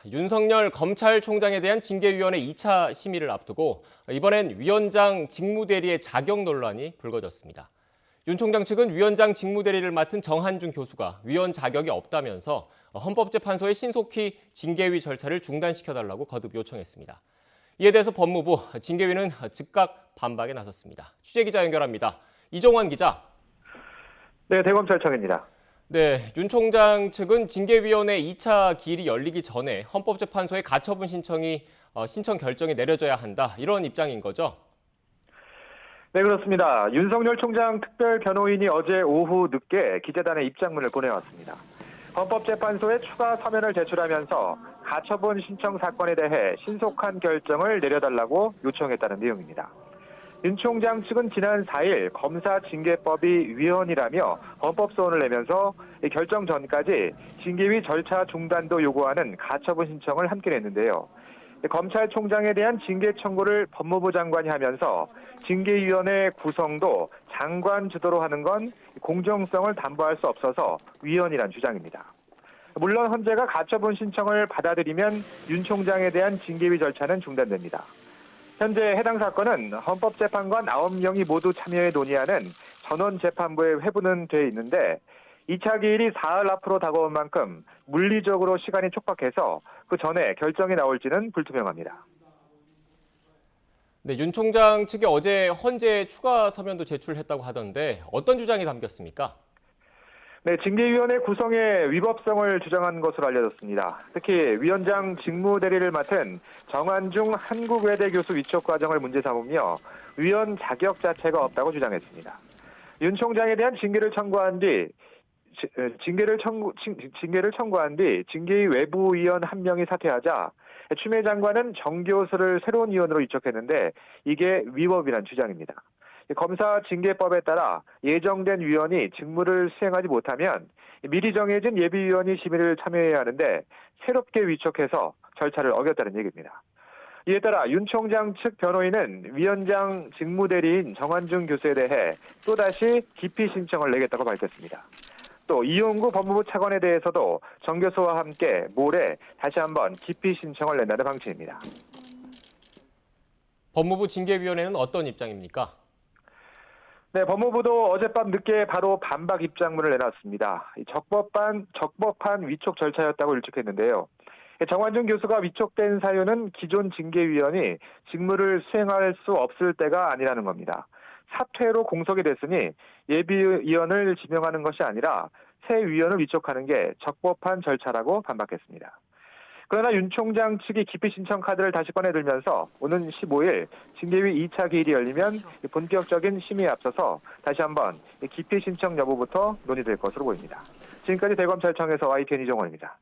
윤석열 검찰총장에 대한 징계위원회 2차 심의를 앞두고 이번엔 위원장 직무대리의 자격 논란이 불거졌습니다. 윤 총장 측은 위원장 직무대리를 맡은 정한준 교수가 위원 자격이 없다면서 헌법재판소에 신속히 징계위 절차를 중단시켜달라고 거듭 요청했습니다. 이에 대해서 법무부, 징계위는 즉각 반박에 나섰습니다. 취재기자 연결합니다. 이종환 기자. 네, 대검찰청입니다. 네, 윤 총장 측은 징계위원회 2차 기일이 열리기 전에 헌법재판소에 가처분 신청 결정이 내려져야 한다. 이런 입장인 거죠? 네, 그렇습니다. 윤석열 총장 특별변호인이 어제 오후 늦게 기자단에 입장문을 보내왔습니다. 헌법재판소에 추가 서면을 제출하면서 가처분 신청 사건에 대해 신속한 결정을 내려달라고 요청했다는 내용입니다. 윤 총장 측은 지난 4일 검사징계법이 위헌이라며 헌법소원을 내면서 결정 전까지 징계위 절차 중단도 요구하는 가처분 신청을 함께 냈는데요. 검찰총장에 대한 징계 청구를 법무부 장관이 하면서 징계위원회 구성도 장관 주도로 하는 건 공정성을 담보할 수 없어서 위헌이란 주장입니다. 물론 헌재가 가처분 신청을 받아들이면 윤 총장에 대한 징계위 절차는 중단됩니다. 현재 해당 사건은 헌법재판관 9명이 모두 참여해 논의하는 전원재판부에 회부는 돼 있는데 2차 기일이 사흘 앞으로 다가온 만큼 물리적으로 시간이 촉박해서 그 전에 결정이 나올지는 불투명합니다. 네, 윤 총장 측이 어제 헌재 추가 서면도 제출했다고 하던데 어떤 주장이 담겼습니까? 네, 징계위원회 구성의 위법성을 주장한 것으로 알려졌습니다. 특히 위원장 직무대리를 맡은 정한중 한국외대 교수 위촉 과정을 문제 삼으며 위원 자격 자체가 없다고 주장했습니다. 윤 총장에 대한 징계를 청구한 뒤 징계위 외부위원 한 명이 사퇴하자 추미애 장관은 정 교수를 새로운 위원으로 위촉했는데 이게 위법이란 주장입니다. 검사징계법에 따라 예정된 위원이 직무를 수행하지 못하면 미리 정해진 예비위원이 심의를 참여해야 하는데 새롭게 위촉해서 절차를 어겼다는 얘기입니다. 이에 따라 윤 총장 측 변호인은 위원장 직무대리인 정한중 교수에 대해 또다시 기피 신청을 내겠다고 밝혔습니다. 또 이용구 법무부 차관에 대해서도 정 교수와 함께 모레 다시 한번 기피 신청을 낸다는 방침입니다. 법무부 징계위원회는 어떤 입장입니까? 네, 법무부도 어젯밤 늦게 바로 반박 입장문을 내놨습니다. 적법한 위촉 절차였다고 일축했는데요. 정한중 교수가 위촉된 사유는 기존 징계위원이 직무를 수행할 수 없을 때가 아니라는 겁니다. 사퇴로 공석이 됐으니 예비위원을 지명하는 것이 아니라 새 위원을 위촉하는 게 적법한 절차라고 반박했습니다. 그러나 윤 총장 측이 기피 신청 카드를 다시 꺼내들면서 오는 15일 징계위 2차 기일이 열리면 본격적인 심의에 앞서서 다시 한번 기피 신청 여부부터 논의될 것으로 보입니다. 지금까지 대검찰청에서 YTN 이종원입니다.